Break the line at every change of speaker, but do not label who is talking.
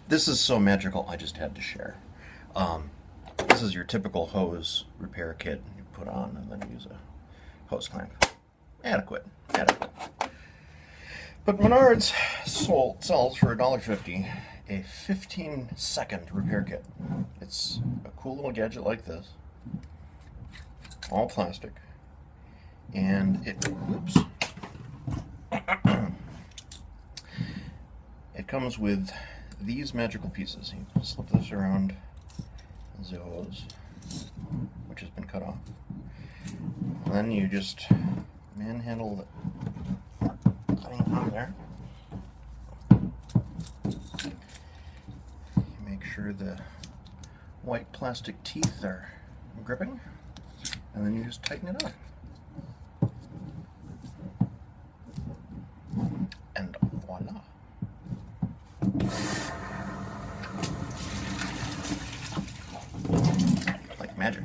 This is so magical, I just had to share. This is your typical hose repair kit you put on and then use a hose clamp. Adequate. But Menards sells for $1.50 a 15-second repair kit. It's a cool little gadget like this, all plastic, and it comes with these magical pieces. You slip this around the hose, which has been cut off, and then you just manhandle the thing on there. You make sure the white plastic teeth are gripping, and then you just tighten it up. And voila. Like magic.